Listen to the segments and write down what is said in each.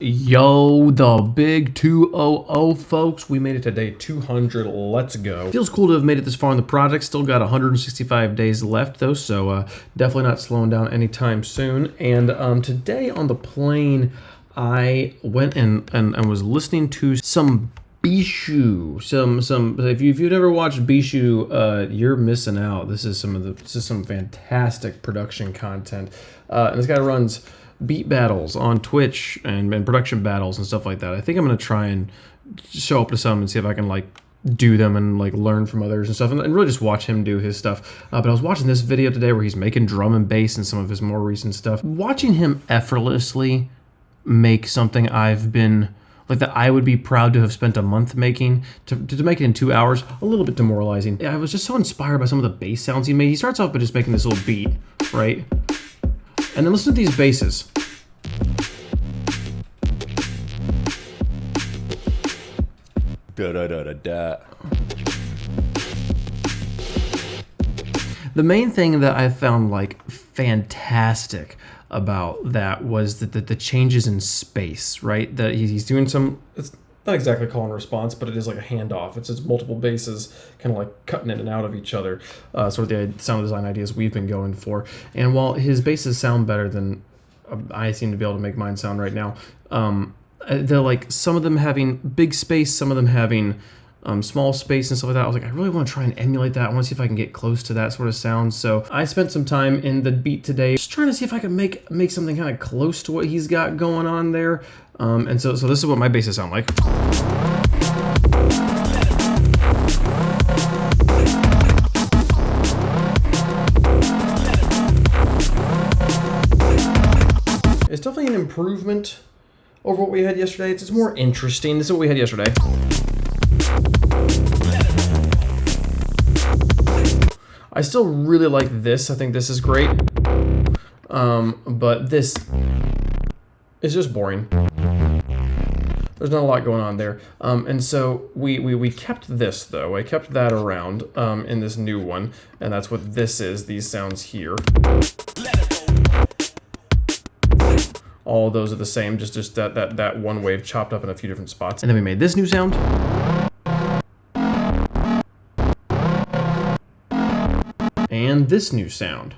Yo, the big 200, folks. We made it to day 200. Let's go. Feels cool to have made it this far in the project. Still got 165 days left, though, so definitely not slowing down anytime soon. And today on the plane, I went and was listening to some Bishu. If you've never watched Bishu, you're missing out. This is some fantastic production content. And this guy runs beat battles on Twitch and production battles and stuff like that. I think I'm gonna try and show up to some and see if I can like do them and like learn from others and stuff, and really just watch him do his stuff. But I was watching this video today where he's making drum and bass and some of his more recent stuff. Watching him effortlessly make something I've been like that I would be proud to have spent a month making, to make it in 2 hours, a little bit demoralizing. I was just so inspired by some of the bass sounds he made. He starts off by just making this little beat, right? And then listen to these basses. Da da da da da. The main thing that I found like fantastic about that was that the changes in space, right? That he's doing some, it's not exactly call and response, but it is like a handoff. It's just multiple basses kind of like cutting in and out of each other, sort of the sound design ideas we've been going for. And while his basses sound better than I seem to be able to make mine sound right now, they're like some of them having big space, some of them having small space and stuff like that. I was like, I really want to try and emulate that. I want to see if I can get close to that sort of sound. So I spent some time in the beat today just trying to see if I could make something kind of close to what he's got going on there. And so this is what my basses sound like. It's definitely an improvement over what we had yesterday. It's more interesting. This is what we had yesterday. I still really like this. I think this is great. But this is just boring. There's not a lot going on there. And so we kept this, though. I kept that around in this new one. And that's what this is, these sounds here. All of those are the same, just that one wave chopped up in a few different spots. And then we made this new sound. And this new sound.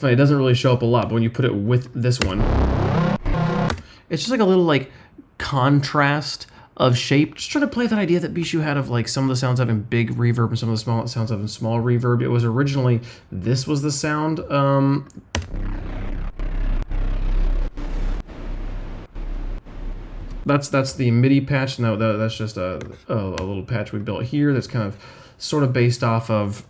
It doesn't really show up a lot, but when you put it with this one, it's just like a little like contrast of shape. Just trying to play that idea that Bishu had of like some of the sounds having big reverb and some of the small sounds having small reverb. It was originally, this was the sound. That's the MIDI patch. No, that's just a little patch we built here that's kind of sort of based off of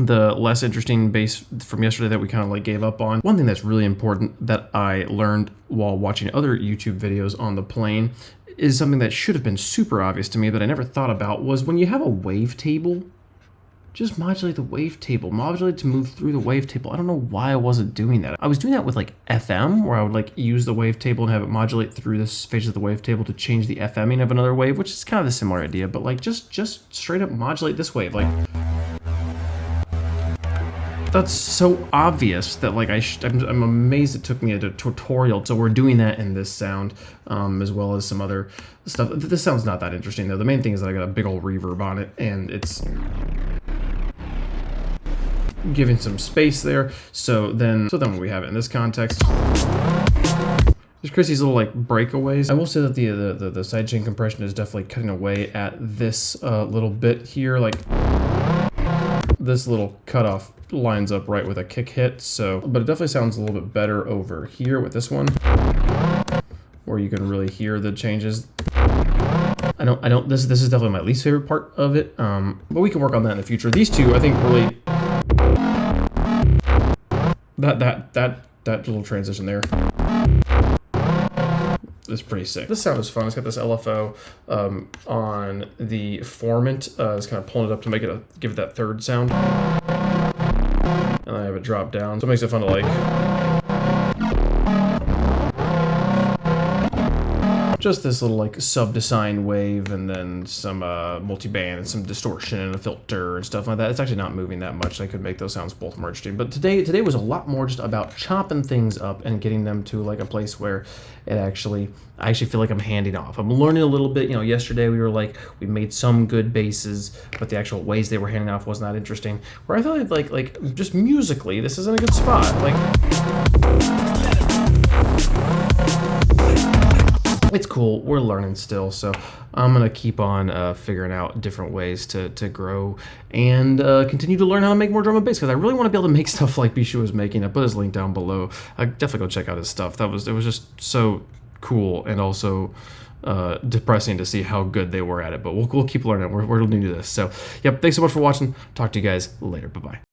the less interesting bass from yesterday that we kind of like gave up on. One thing that's really important that I learned while watching other YouTube videos on the plane is something that should have been super obvious to me that I never thought about, was when you have a wavetable, just modulate the wavetable, modulate to move through the wavetable. I don't know why I wasn't doing that. I was doing that with like FM, where I would like use the wavetable and have it modulate through this phase of the wavetable to change the FMing of another wave, which is kind of a similar idea, but like just straight up modulate this wave. Like, that's so obvious that like I'm amazed it took me a tutorial. So we're doing that in this sound, as well as some other stuff. This sound's not that interesting though. The main thing is that I got a big old reverb on it, and it's giving some space there. So then when we have it in this context, there's Chrissy's little like breakaways. I will say that the sidechain compression is definitely cutting away at this little bit here. Like, this little cutoff lines up right with a kick hit, so, but it definitely sounds a little bit better over here with this one, where you can really hear the changes. This is definitely my least favorite part of it, but we can work on that in the future. These two, I think, really, that little transition there is pretty sick. This sound is fun. It's got this LFO on the formant. It's kind of pulling it up to make it give it that third sound. And I have it drop down, so it makes it fun to like. just this little like sub sine wave and then some multi-band and some distortion and a filter and stuff like that. It's actually not moving that much. I could make those sounds both merged in. But today was a lot more just about chopping things up and getting them to like a place where I actually feel like I'm handing off. I'm learning a little bit. You know, yesterday we made some good basses, but the actual ways they were handing off was not interesting. Where I feel like just musically, this is in a good spot. Like, it's cool. We're learning still, so I'm gonna keep on figuring out different ways to grow and continue to learn how to make more drum and bass, because I really want to be able to make stuff like Bishu was making. I put his link down below. Definitely go check out his stuff. It was just so cool and also depressing to see how good they were at it. But we'll keep learning. We're new to this. So, yep. Thanks so much for watching. Talk to you guys later. Bye bye.